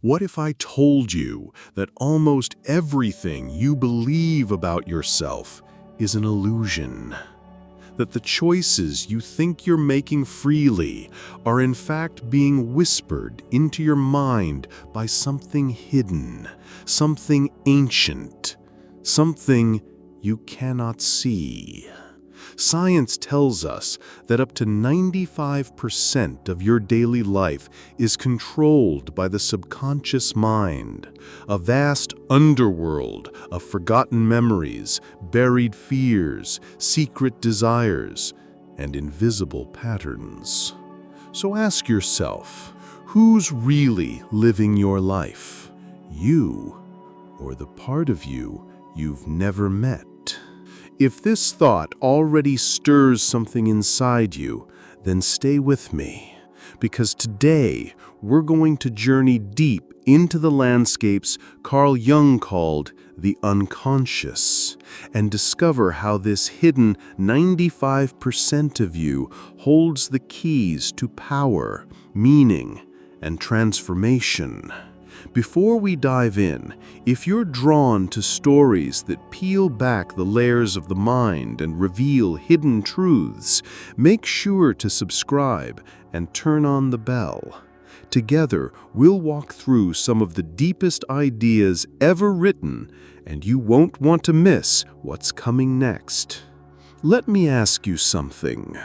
What if I told you that almost everything you believe about yourself is an illusion? That the choices you think you're making freely are in fact being whispered into your mind by something hidden, something ancient, something you cannot see. Science tells us that up to 95% of your daily life is controlled by the subconscious mind, a vast underworld of forgotten memories, buried fears, secret desires, and invisible patterns. So ask yourself, who's really living your life? You, or the part of you you've never met? If this thought already stirs something inside you, then stay with me, because today we're going to journey deep into the landscapes Carl Jung called the unconscious, and discover how this hidden 95% of you holds the keys to power, meaning, and transformation. Before we dive in, if you're drawn to stories that peel back the layers of the mind and reveal hidden truths, make sure to subscribe and turn on the bell. Together, we'll walk through some of the deepest ideas ever written, and you won't want to miss what's coming next. Let me ask you something.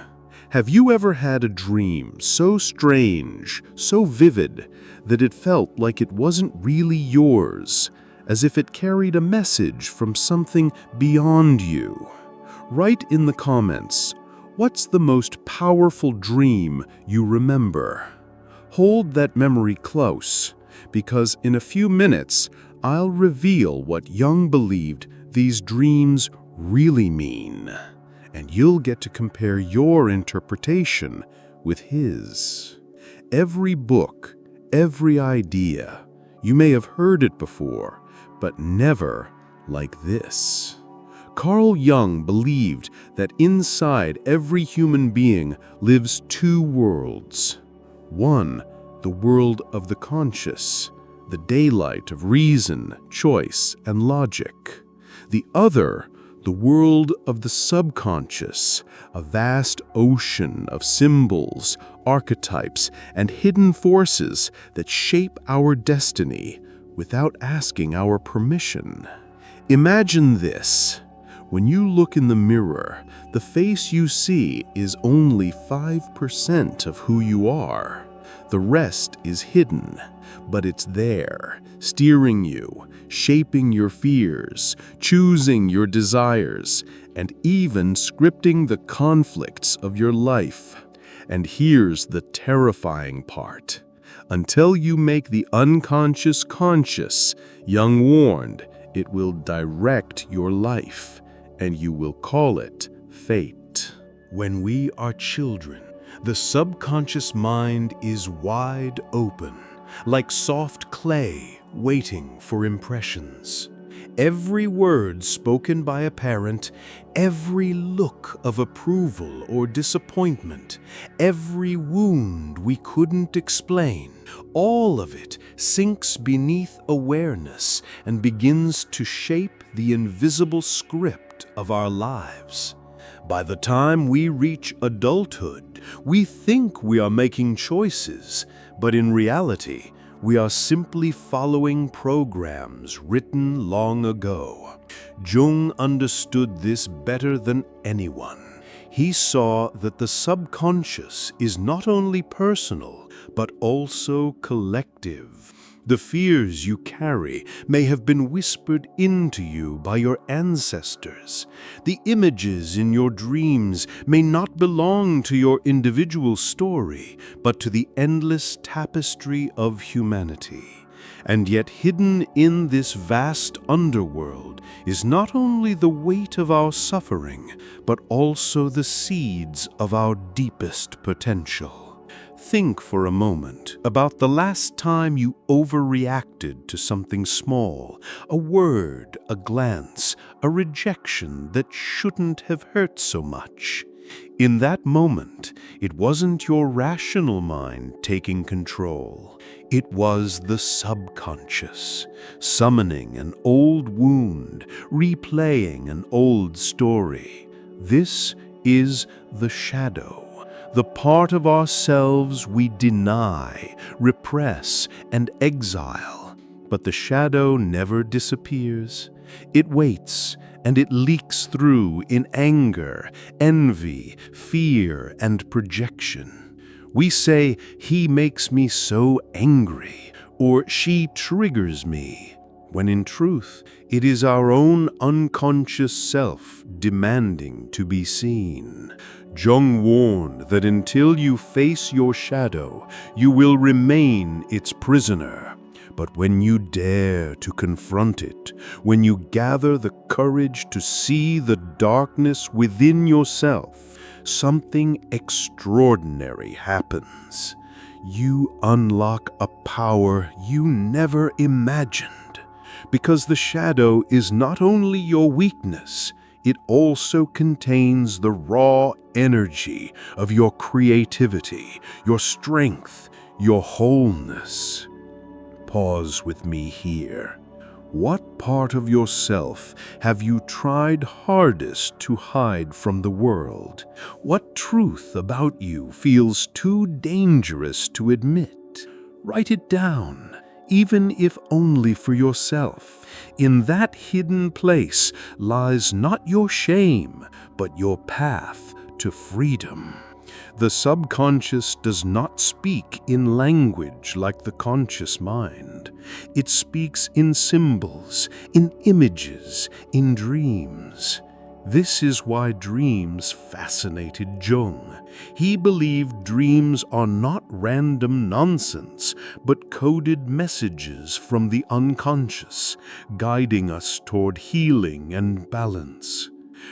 Have you ever had a dream so strange, so vivid, that it felt like it wasn't really yours, as if it carried a message from something beyond you? Write in the comments, what's the most powerful dream you remember? Hold that memory close, because in a few minutes, I'll reveal what Jung believed these dreams really mean. And you'll get to compare your interpretation with his. Every book, every idea, you may have heard it before, but never like this. Carl Jung believed that inside every human being lives two worlds. One, the world of the conscious, the daylight of reason, choice, and logic. The other, the world of the subconscious, a vast ocean of symbols, archetypes, and hidden forces that shape our destiny without asking our permission. Imagine this. When you look in the mirror, the face you see is only 5% of who you are. The rest is hidden, but it's there, steering you, shaping your fears, choosing your desires, and even scripting the conflicts of your life. And here's the terrifying part. Until you make the unconscious conscious, Jung warned, it will direct your life, and you will call it fate. When we are children, the subconscious mind is wide open, like soft clay waiting for impressions. Every word spoken by a parent, every look of approval or disappointment, every wound we couldn't explain, all of it sinks beneath awareness and begins to shape the invisible script of our lives. By the time we reach adulthood, we think we are making choices, but in reality, we are simply following programs written long ago. Jung understood this better than anyone. He saw that the subconscious is not only personal, but also collective. The fears you carry may have been whispered into you by your ancestors. The images in your dreams may not belong to your individual story, but to the endless tapestry of humanity. And yet hidden in this vast underworld is not only the weight of our suffering, but also the seeds of our deepest potential. Think for a moment about the last time you overreacted to something small, a word, a glance, a rejection that shouldn't have hurt so much. In that moment, it wasn't your rational mind taking control. It was the subconscious, summoning an old wound, replaying an old story. This is the shadow, the part of ourselves we deny, repress, and exile. But the shadow never disappears. It waits, and it leaks through in anger, envy, fear, and projection. We say, "He makes me so angry," or "She triggers me," when in truth, it is our own unconscious self demanding to be seen. Jung warned that until you face your shadow, you will remain its prisoner. But when you dare to confront it, when you gather the courage to see the darkness within yourself, something extraordinary happens. You unlock a power you never imagined. Because the shadow is not only your weakness, it also contains the raw energy of your creativity, your strength, your wholeness. Pause with me here. What part of yourself have you tried hardest to hide from the world? What truth about you feels too dangerous to admit? Write it down, even if only for yourself. In that hidden place lies not your shame, but your path to freedom. The subconscious does not speak in language like the conscious mind. It speaks in symbols, in images, in dreams. This is why dreams fascinated Jung. He believed dreams are not random nonsense, but coded messages from the unconscious, guiding us toward healing and balance.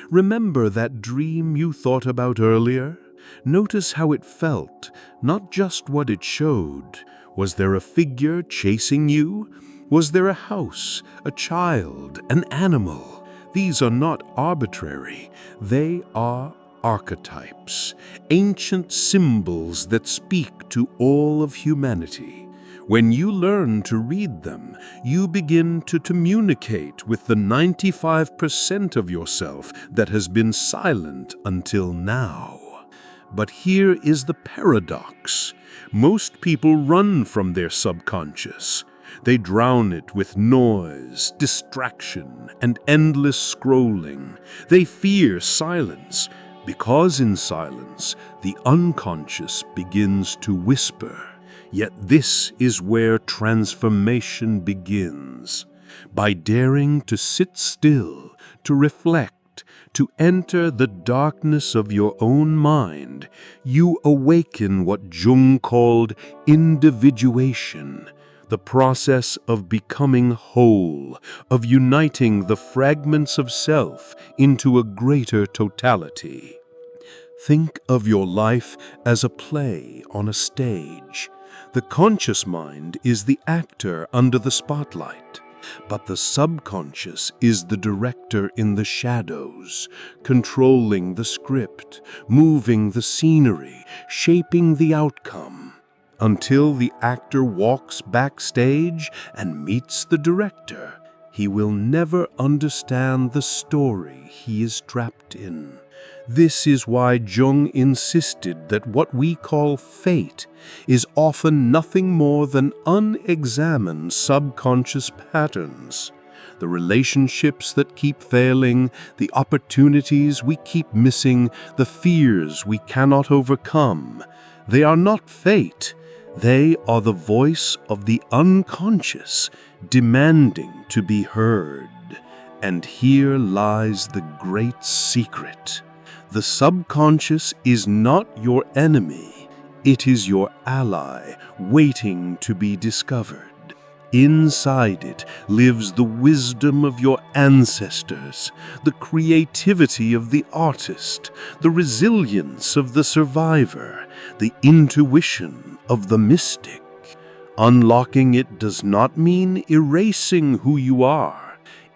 Remember that dream you thought about earlier? Notice how it felt, not just what it showed. Was there a figure chasing you? Was there a house, a child, an animal? These are not arbitrary. They are archetypes, ancient symbols that speak to all of humanity. When you learn to read them, you begin to communicate with the 95% of yourself that has been silent until now. But here is the paradox. Most people run from their subconscious. They drown it with noise, distraction, and endless scrolling. They fear silence, because in silence, the unconscious begins to whisper. Yet this is where transformation begins. By daring to sit still, to reflect, to enter the darkness of your own mind, you awaken what Jung called individuation, the process of becoming whole, of uniting the fragments of self into a greater totality. Think of your life as a play on a stage. The conscious mind is the actor under the spotlight. But the subconscious is the director in the shadows, controlling the script, moving the scenery, shaping the outcome. Until the actor walks backstage and meets the director, he will never understand the story he is trapped in. This is why Jung insisted that what we call fate is often nothing more than unexamined subconscious patterns. The relationships that keep failing, the opportunities we keep missing, the fears we cannot overcome. They are not fate. They are the voice of the unconscious, demanding to be heard. And here lies the great secret. The subconscious is not your enemy. It is your ally, waiting to be discovered. Inside it lives the wisdom of your ancestors, the creativity of the artist, the resilience of the survivor, the intuition of the mystic. Unlocking it does not mean erasing who you are.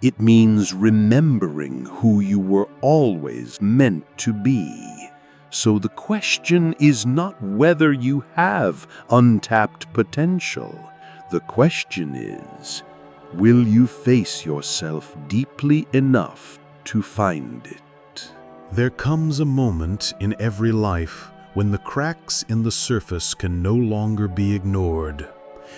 It means remembering who you were always meant to be. So the question is not whether you have untapped potential. The question is, will you face yourself deeply enough to find it? There comes a moment in every life when the cracks in the surface can no longer be ignored.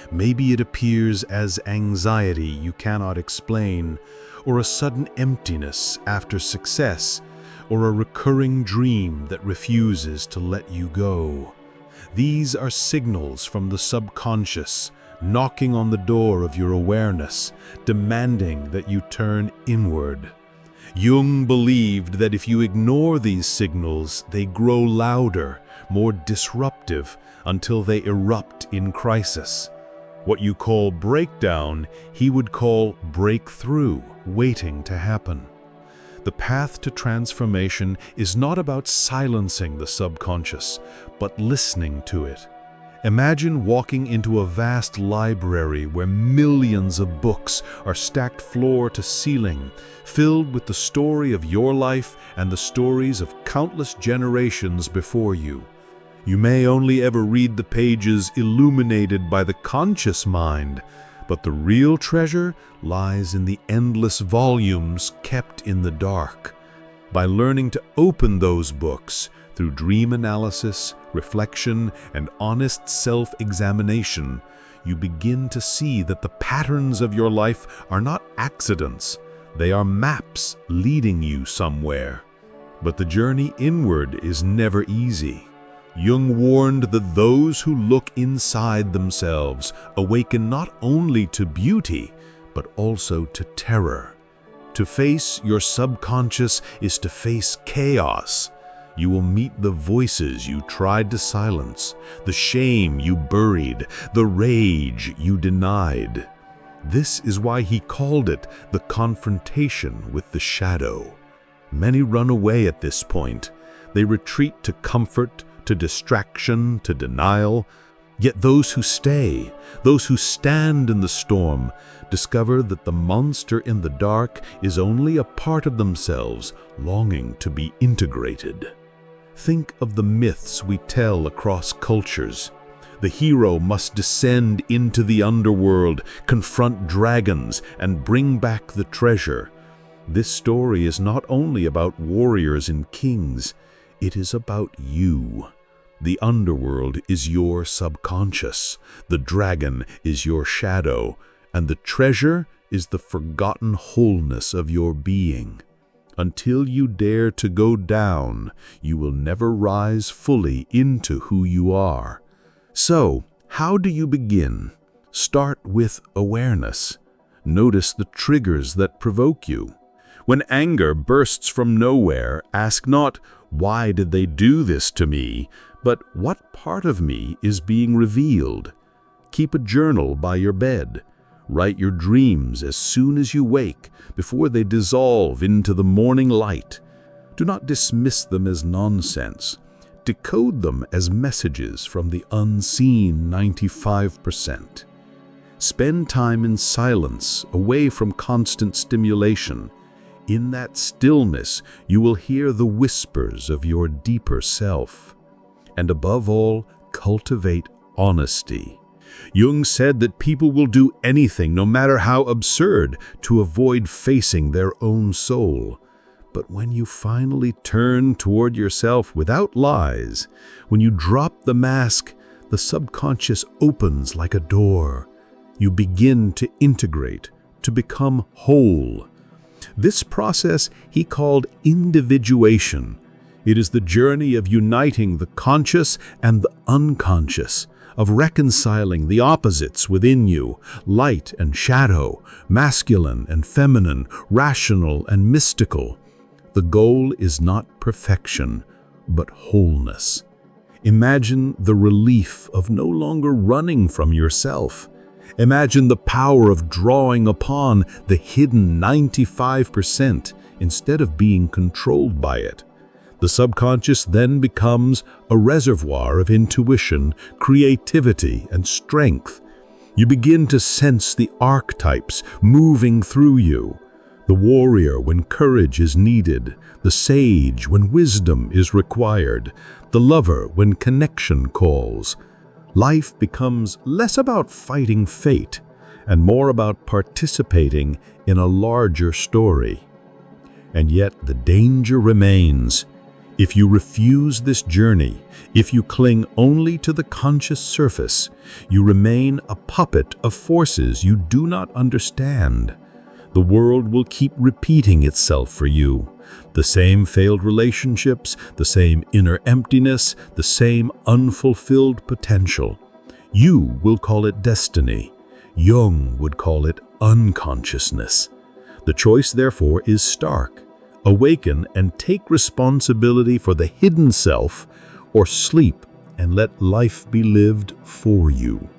Maybe it appears as anxiety you cannot explain, or a sudden emptiness after success, or a recurring dream that refuses to let you go. These are signals from the subconscious, knocking on the door of your awareness, demanding that you turn inward. Jung believed that if you ignore these signals, they grow louder, more disruptive, until they erupt in crisis. What you call breakdown, he would call breakthrough, waiting to happen. The path to transformation is not about silencing the subconscious, but listening to it. Imagine walking into a vast library where millions of books are stacked floor to ceiling, filled with the story of your life and the stories of countless generations before you. You may only ever read the pages illuminated by the conscious mind, but the real treasure lies in the endless volumes kept in the dark. By learning to open those books through dream analysis, reflection, and honest self-examination, you begin to see that the patterns of your life are not accidents. They are maps leading you somewhere. But the journey inward is never easy. Jung warned that those who look inside themselves awaken not only to beauty, but also to terror. To face your subconscious is to face chaos. You will meet the voices you tried to silence, the shame you buried, the rage you denied. This is why he called it the confrontation with the shadow. Many run away at this point. They retreat to comfort, to distraction, to denial. Yet those who stay, those who stand in the storm, discover that the monster in the dark is only a part of themselves longing to be integrated. Think of the myths we tell across cultures. The hero must descend into the underworld, confront dragons, and bring back the treasure. This story is not only about warriors and kings, it is about you. The underworld is your subconscious, the dragon is your shadow, and the treasure is the forgotten wholeness of your being. Until you dare to go down, you will never rise fully into who you are. So, how do you begin? Start with awareness. Notice the triggers that provoke you. When anger bursts from nowhere, ask not, "Why did they do this to me?" but "What part of me is being revealed?" Keep a journal by your bed. Write your dreams as soon as you wake, before they dissolve into the morning light. Do not dismiss them as nonsense. Decode them as messages from the unseen 95%. Spend time in silence, away from constant stimulation. In that stillness, you will hear the whispers of your deeper self. And above all, cultivate honesty. Jung said that people will do anything, no matter how absurd, to avoid facing their own soul. But when you finally turn toward yourself without lies, when you drop the mask, the subconscious opens like a door. You begin to integrate, to become whole. This process he called individuation. It is the journey of uniting the conscious and the unconscious, of reconciling the opposites within you, light and shadow, masculine and feminine, rational and mystical. The goal is not perfection, but wholeness. Imagine the relief of no longer running from yourself. Imagine the power of drawing upon the hidden 95% instead of being controlled by it. The subconscious then becomes a reservoir of intuition, creativity, and strength. You begin to sense the archetypes moving through you. The warrior when courage is needed, the sage when wisdom is required, the lover when connection calls. Life becomes less about fighting fate and more about participating in a larger story. And yet the danger remains. If you refuse this journey, if you cling only to the conscious surface, you remain a puppet of forces you do not understand. The world will keep repeating itself for you. The same failed relationships, the same inner emptiness, the same unfulfilled potential. You will call it destiny. Jung would call it unconsciousness. The choice, therefore, is stark. Awaken and take responsibility for the hidden self, or sleep and let life be lived for you.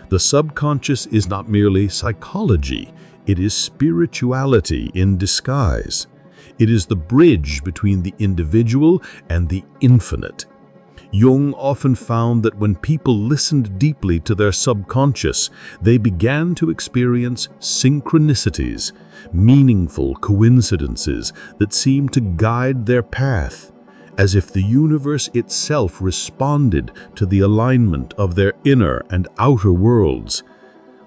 The subconscious is not merely psychology, it is spirituality in disguise. It is the bridge between the individual and the infinite. Jung often found that when people listened deeply to their subconscious, they began to experience synchronicities, meaningful coincidences that seemed to guide their path, as if the universe itself responded to the alignment of their inner and outer worlds.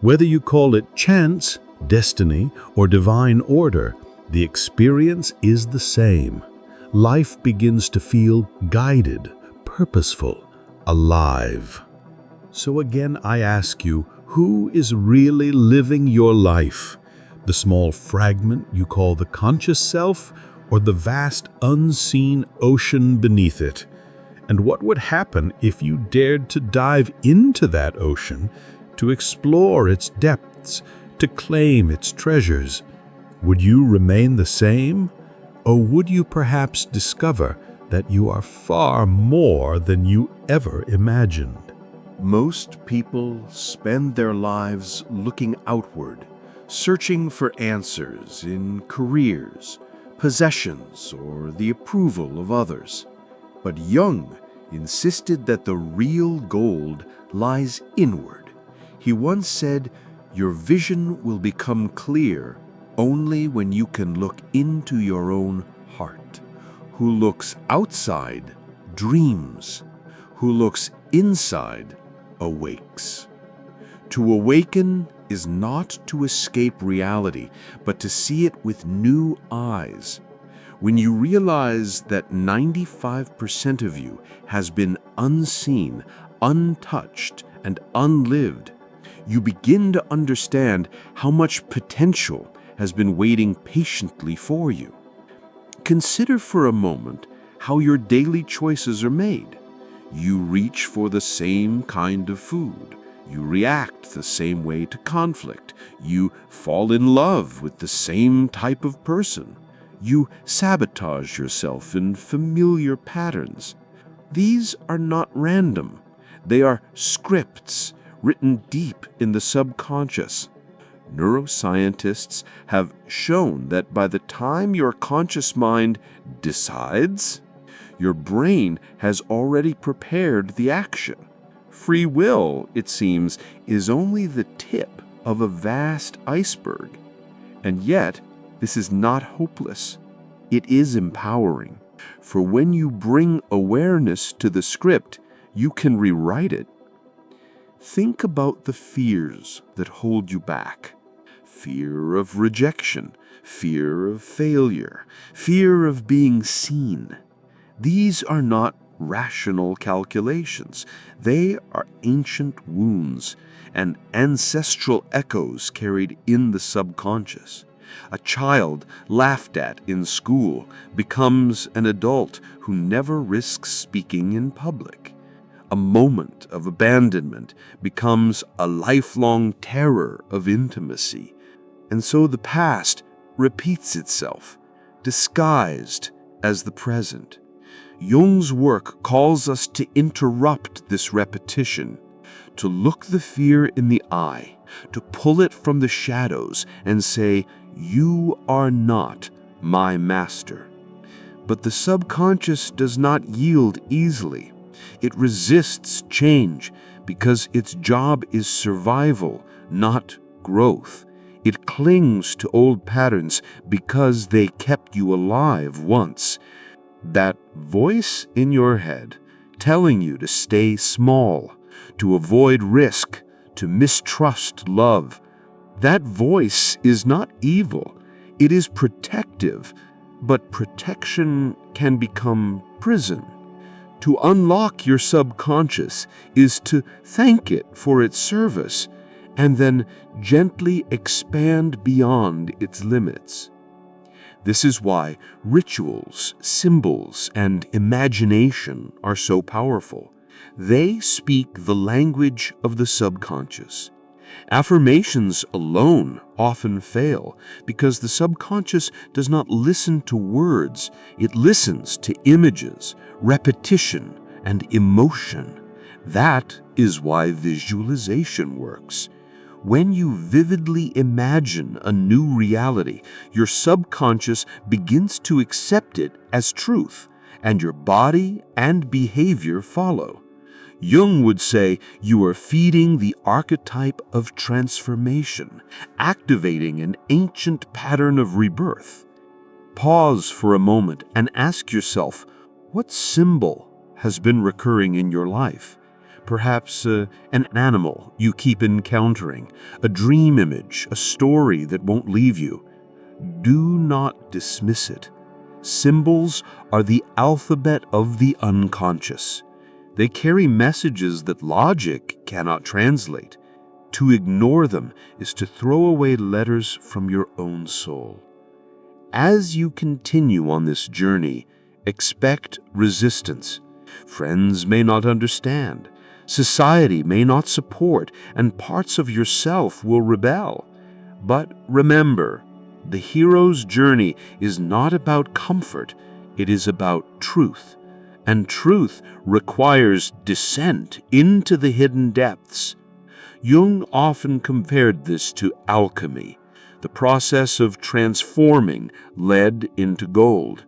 Whether you call it chance, destiny, or divine order, the experience is the same. Life begins to feel guided, purposeful, alive. So again, I ask you, who is really living your life? The small fragment you call the conscious self, or the vast unseen ocean beneath it? And what would happen if you dared to dive into that ocean, to explore its depths, to claim its treasures? Would you remain the same? Or would you perhaps discover that you are far more than you ever imagined? Most people spend their lives looking outward, searching for answers in careers, possessions, or the approval of others. But Jung insisted that the real gold lies inward. He once said, "Your vision will become clear only when you can look into your own heart. Who looks outside dreams. Who looks inside awakes." To awaken is not to escape reality, but to see it with new eyes. When you realize that 95% of you has been unseen, untouched, and unlived, you begin to understand how much potential has been waiting patiently for you. Consider for a moment how your daily choices are made. You reach for the same kind of food. You react the same way to conflict. You fall in love with the same type of person. You sabotage yourself in familiar patterns. These are not random. They are scripts written deep in the subconscious. Neuroscientists have shown that by the time your conscious mind decides, your brain has already prepared the action. Free will, it seems, is only the tip of a vast iceberg. And yet, this is not hopeless. It is empowering. For when you bring awareness to the script, you can rewrite it. Think about the fears that hold you back. Fear of rejection, fear of failure, fear of being seen. These are not rational calculations. They are ancient wounds and ancestral echoes carried in the subconscious. A child laughed at in school becomes an adult who never risks speaking in public. A moment of abandonment becomes a lifelong terror of intimacy. And so the past repeats itself, disguised as the present. Jung's work calls us to interrupt this repetition, to look the fear in the eye, to pull it from the shadows and say, "You are not my master." But the subconscious does not yield easily. It resists change because its job is survival, not growth. It clings to old patterns because they kept you alive once. That voice in your head telling you to stay small, to avoid risk, to mistrust love, that voice is not evil. It is protective, but protection can become prison. To unlock your subconscious is to thank it for its service and then gently expand beyond its limits. This is why rituals, symbols, and imagination are so powerful. They speak the language of the subconscious. Affirmations alone often fail because the subconscious does not listen to words. It listens to images, repetition, and emotion. That is why visualization works. When you vividly imagine a new reality, your subconscious begins to accept it as truth, and your body and behavior follow. Jung would say you are feeding the archetype of transformation, activating an ancient pattern of rebirth. Pause for a moment and ask yourself, what symbol has been recurring in your life? Perhaps an animal you keep encountering, a dream image, a story that won't leave you. Do not dismiss it. Symbols are the alphabet of the unconscious. They carry messages that logic cannot translate. To ignore them is to throw away letters from your own soul. As you continue on this journey, expect resistance. Friends may not understand. Society may not support, and parts of yourself will rebel. But remember, the hero's journey is not about comfort, it is about truth. And truth requires descent into the hidden depths. Jung often compared this to alchemy, the process of transforming lead into gold.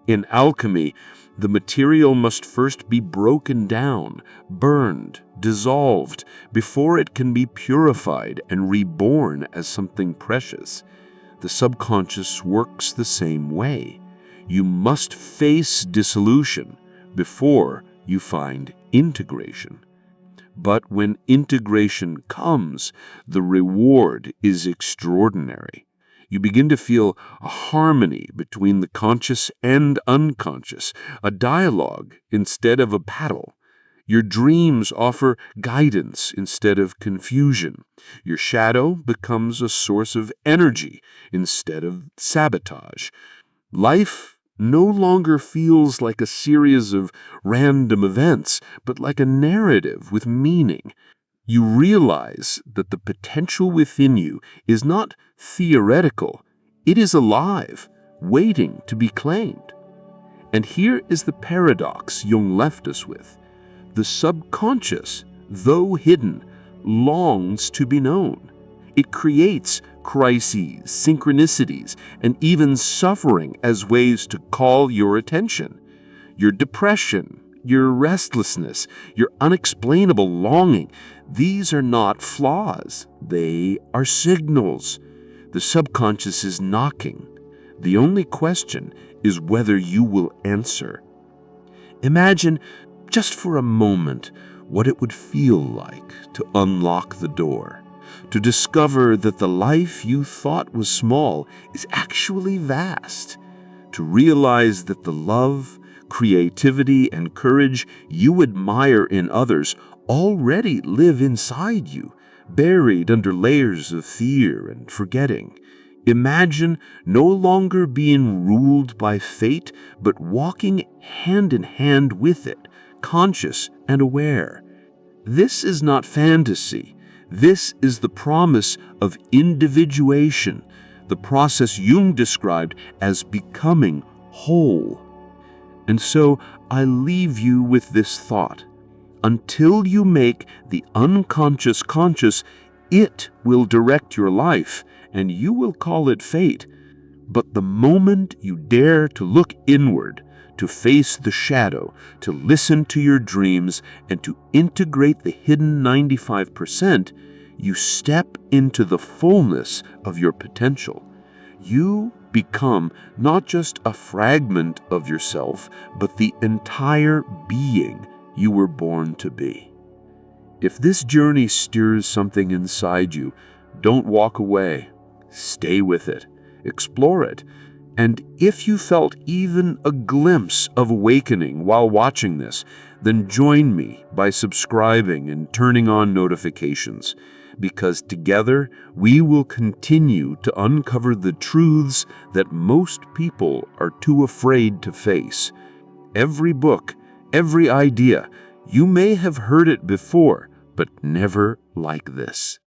In alchemy, the material must first be broken down, burned, dissolved, before it can be purified and reborn as something precious. The subconscious works the same way. You must face dissolution before you find integration. But when integration comes, the reward is extraordinary. You begin to feel a harmony between the conscious and unconscious, a dialogue instead of a battle. Your dreams offer guidance instead of confusion. Your shadow becomes a source of energy instead of sabotage. Life no longer feels like a series of random events, but like a narrative with meaning. You realize that the potential within you is not theoretical, it is alive, waiting to be claimed. And here is the paradox Jung left us with. The subconscious, though hidden, longs to be known. It creates crises, synchronicities, and even suffering as ways to call your attention. Your depression, your restlessness, your unexplainable longing, these are not flaws. They are signals. The subconscious is knocking. The only question is whether you will answer. Imagine, just for a moment, what it would feel like to unlock the door, to discover that the life you thought was small is actually vast, to realize that the love, creativity, and courage you admire in others already live inside you, buried under layers of fear and forgetting. Imagine no longer being ruled by fate, but walking hand in hand with it, conscious and aware. This is not fantasy. This is the promise of individuation, the process Jung described as becoming whole. And so I leave you with this thought. Until you make the unconscious conscious, it will direct your life, and you will call it fate. But the moment you dare to look inward, to face the shadow, to listen to your dreams, and to integrate the hidden 95%, you step into the fullness of your potential. You become not just a fragment of yourself, but the entire being you were born to be. If this journey stirs something inside you, don't walk away. Stay with it. Explore it. And if you felt even a glimpse of awakening while watching this, then join me by subscribing and turning on notifications, because together we will continue to uncover the truths that most people are too afraid to face. Every book, every idea, you may have heard it before, but never like this.